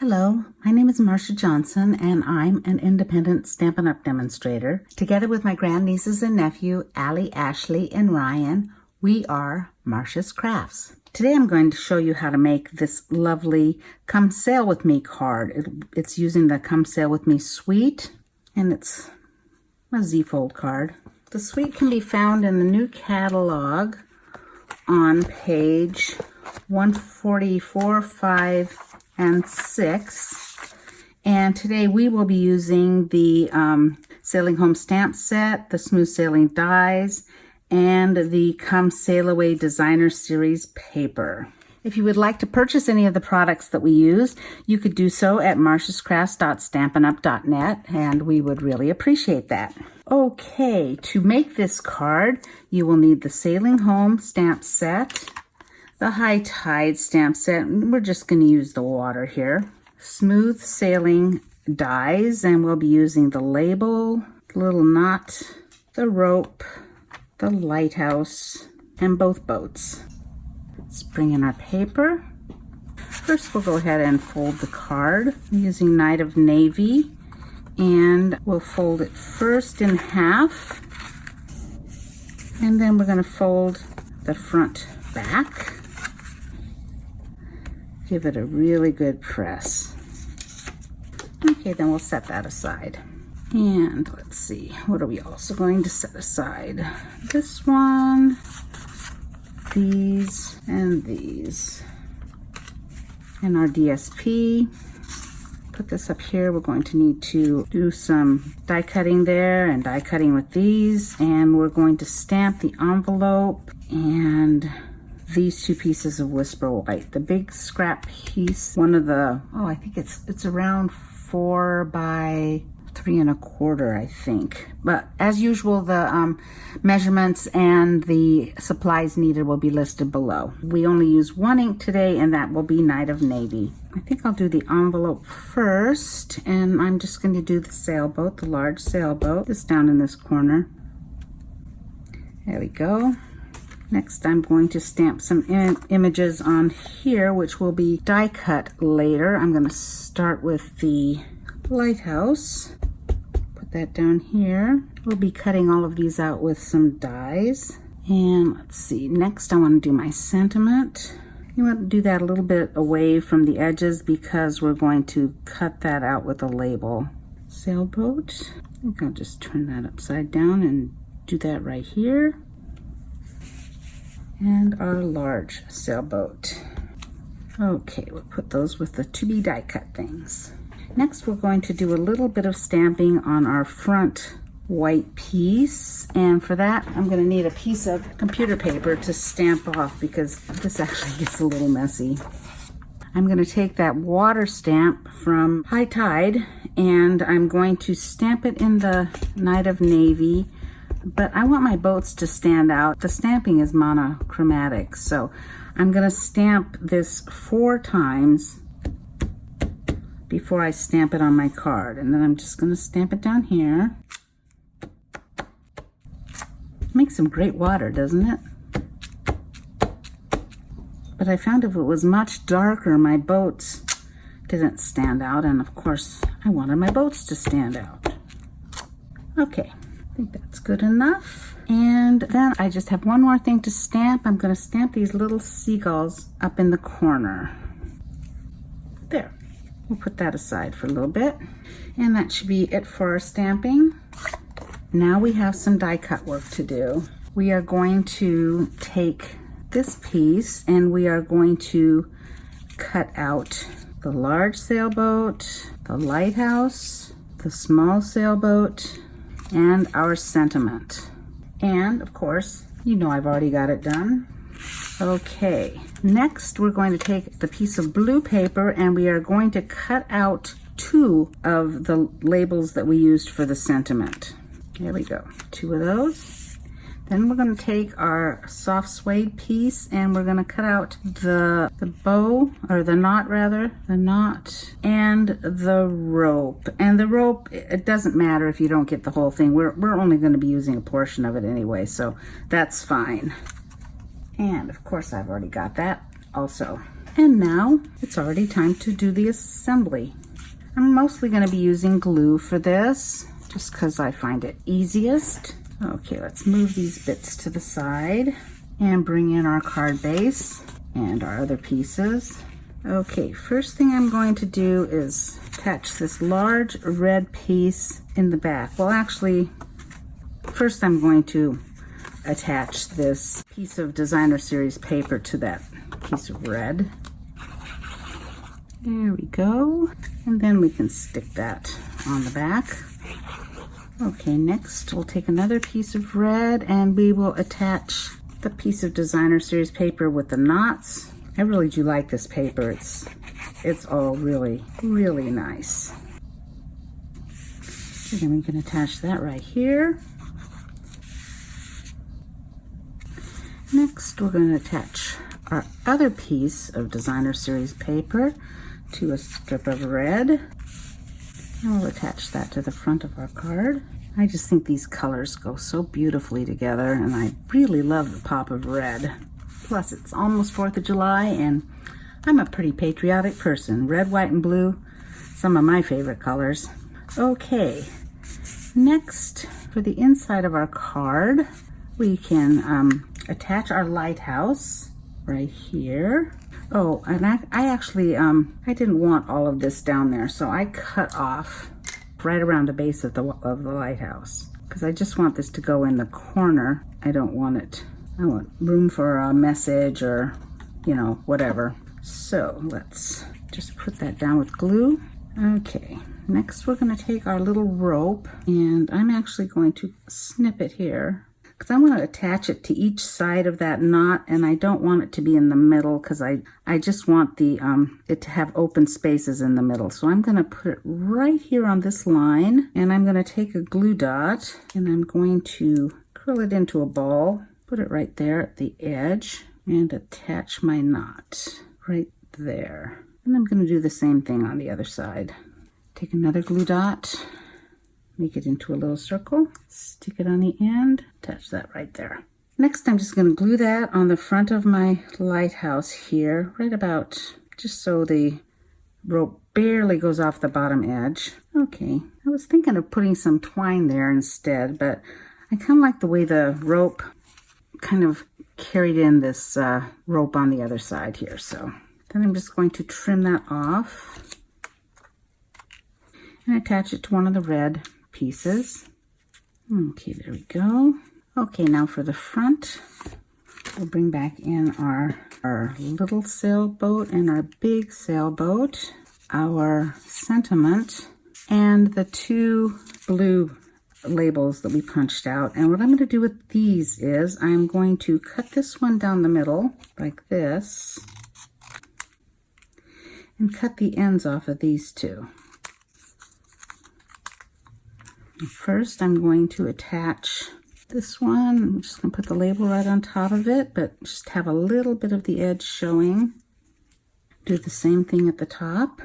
Hello, my name is Marcia Johnson and I'm an independent Stampin' Up! Demonstrator. Together with my grandnieces and nephew, Allie, Ashley, and Ryan, we are Marcia's Crafts. Today I'm going to show you how to make this lovely Come Sail With Me card. It's using the Come Sail With Me suite, and it's a Z-fold card. The suite can be found in the new catalog on page 144, 5, and 6. And today we will be using the Sailing Home stamp set, the Smooth Sailing dies, and the Come Sail Away Designer Series paper. If you would like to purchase any of the products that we use, you could do so at marciascrafts.stampinup.net, and we would really appreciate that. Okay, to make this card, you will need the Sailing Home stamp set, the High Tide stamp set, and we're just going to use the water here. Smooth Sailing dies, and we'll be using the label, the little knot, the rope, the lighthouse, and both boats. Let's bring in our paper. First, we'll go ahead and fold the card using Night of Navy, and we'll fold it first in half, and then we're going to fold the front back. Give it a really good press. Okay, then we'll set that aside. And let's see, what are we also going to set aside? This one, these, and these. And our DSP. Put this up here. We're going to need to do some die cutting there and die cutting with these. And we're going to stamp the envelope and these two pieces of Whisper White. The big scrap piece, one of the, I think it's around 4 by 3 1/4, I think. But as usual, the measurements and the supplies needed will be listed below. We only use one ink today, and that will be Night of Navy. I think I'll do the envelope first, and I'm just going to do the sailboat, the large sailboat, just down in this corner. There we go. Next, I'm going to stamp some images on here, which will be die cut later. I'm going to start with the lighthouse. Put that down here. We'll be cutting all of these out with some dies. And let's see, next I want to do my sentiment. You want to do that a little bit away from the edges because we're going to cut that out with a label. Sailboat. I think I'll just turn that upside down and do that right here. And our large sailboat. Okay, we'll put those with the to be die cut things. Next, we're going to do a little bit of stamping on our front white piece, and for that I'm going to need a piece of computer paper to stamp off because this actually gets a little messy. I'm going to take that water stamp from High Tide and I'm going to stamp it in the Night of Navy, but I want my boats to stand out. The stamping is monochromatic, so I'm going to stamp this 4 times before I stamp it on my card, and then I'm just going to stamp it down here. Makes some great water, doesn't it? But I found if it was much darker, my boats didn't stand out, and of course I wanted my boats to stand out. Okay, I think that's good enough. And then I just have one more thing to stamp. I'm going to stamp these little seagulls up in the corner. There. We'll put that aside for a little bit. And that should be it for our stamping. Now we have some die cut work to do. We are going to take this piece and we are going to cut out the large sailboat, the lighthouse, the small sailboat, and our sentiment. And of course, you know I've already got it done. Okay, next we're going to take the piece of blue paper and we are going to cut out 2 of the labels that we used for the sentiment. There we go, 2 of those. Then we're going to take our soft suede piece and we're going to cut out the bow, or the knot rather, the knot and the rope. And the rope, it doesn't matter if you don't get the whole thing. We're only going to be using a portion of it anyway, so that's fine. And of course I've already got that also. And now it's already time to do the assembly. I'm mostly going to be using glue for this, just because I find it easiest. Okay, let's move these bits to the side and bring in our card base and our other pieces. Okay, first thing I'm going to do is attach this large red piece in the back. Well, actually, first I'm going to attach this piece of designer series paper to that piece of red. There we go. And then we can stick that on the back. Okay, next we'll take another piece of red and we will attach the piece of designer series paper with the knots. I really do like this paper. It's all really, really nice. And then we can attach that right here. Next, we're going to attach our other piece of designer series paper to a strip of red. And we'll attach that to the front of our card. I just think these colors go so beautifully together, and I really love the pop of red. Plus, it's almost 4th of July, and I'm a pretty patriotic person. Red, white, and blue, some of my favorite colors. Okay, next, for the inside of our card, we can attach our lighthouse right here. Oh, and I actually, I didn't want all of this down there, so I cut off right around the base of the lighthouse, because I just want this to go in the corner. I don't want it, I want room for a message or, you know, whatever. So let's just put that down with glue. Okay, next we're going to take our little rope, and I'm actually going to snip it here, because I want to attach it to each side of that knot, and I don't want it to be in the middle, because I just want the it to have open spaces in the middle. So I'm going to put it right here on this line, and I'm going to take a glue dot, and I'm going to curl it into a ball, put it right there at the edge, and attach my knot right there. And I'm going to do the same thing on the other side. Take another glue dot, make it into a little circle, stick it on the end, attach that right there. Next, I'm just going to glue that on the front of my lighthouse here, right about just so the rope barely goes off the bottom edge. Okay, I was thinking of putting some twine there instead, but I kind of like the way the rope kind of carried in this rope on the other side here. So then I'm just going to trim that off and attach it to one of the red pieces. Okay, there we go. Okay, now for the front, we'll bring back in our little sailboat and our big sailboat, our sentiment, and the two blue labels that we punched out. And what I'm going to do with these is I'm going to cut this one down the middle like this and cut the ends off of these two. First, I'm going to attach this one. I'm just going to put the label right on top of it, but just have a little bit of the edge showing. Do the same thing at the top.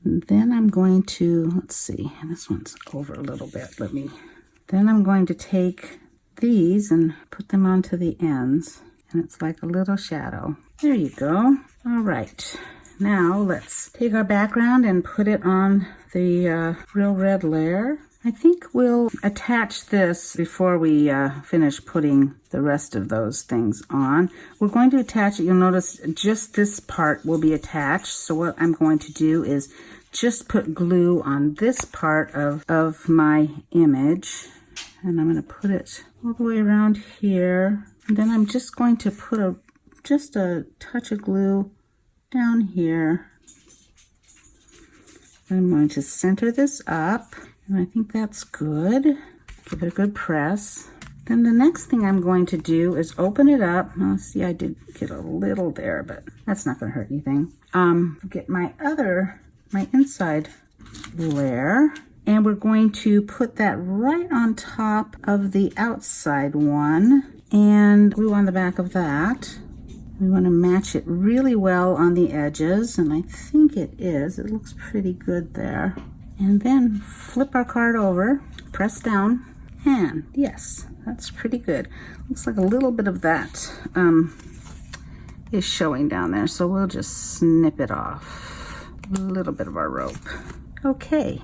And then I'm going to, let's see, this one's over a little bit. Then I'm going to take these and put them onto the ends, and it's like a little shadow. There you go. All right. Now let's take our background and put it on the real red layer. I think we'll attach this before we finish putting the rest of those things on. We're going to attach it. You'll notice just this part will be attached. So what I'm going to do is just put glue on this part of my image. And I'm going to put it all the way around here. And then I'm just going to put just a touch of glue down here. I'm going to center this up, and I think that's good. Give it a good press. Then the next thing I'm going to do is open it up. Oh, see, I did get a little there, but that's not going to hurt anything. Get my inside layer, and we're going to put that right on top of the outside one, and glue on the back of that. We want to match it really well on the edges, and I think it is. It looks pretty good there. And then flip our card over, press down, and yes, that's pretty good. Looks like a little bit of that is showing down there, so we'll just snip it off. A little bit of our rope. Okay,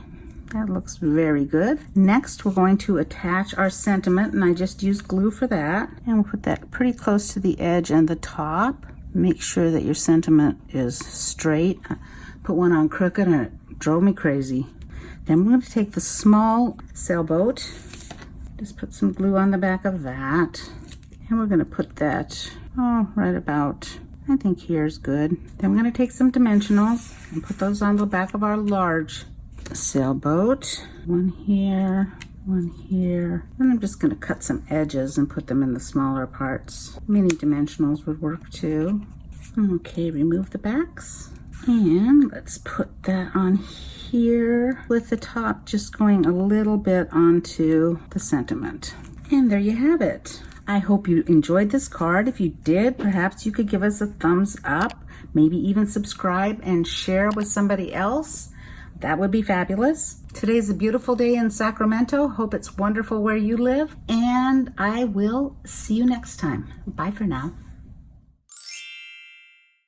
that looks very good. Next, we're going to attach our sentiment, and I just used glue for that. And we'll put that pretty close to the edge and the top. Make sure that your sentiment is straight. I put one on crooked and it drove me crazy. Then we're going to take the small sailboat. Just put some glue on the back of that. And we're going to put that, right about, I think here's good. Then we're going to take some dimensionals and put those on the back of our large sailboat. One here, one here. And I'm just going to cut some edges and put them in the smaller parts. Mini dimensionals would work too. Okay, remove the backs. And let's put that on here with the top just going a little bit onto the sentiment. And there you have it. I hope you enjoyed this card. If you did, perhaps you could give us a thumbs up, maybe even subscribe and share with somebody else. That would be fabulous. Today's a beautiful day in Sacramento. Hope it's wonderful where you live, and I will see you next time. Bye for now.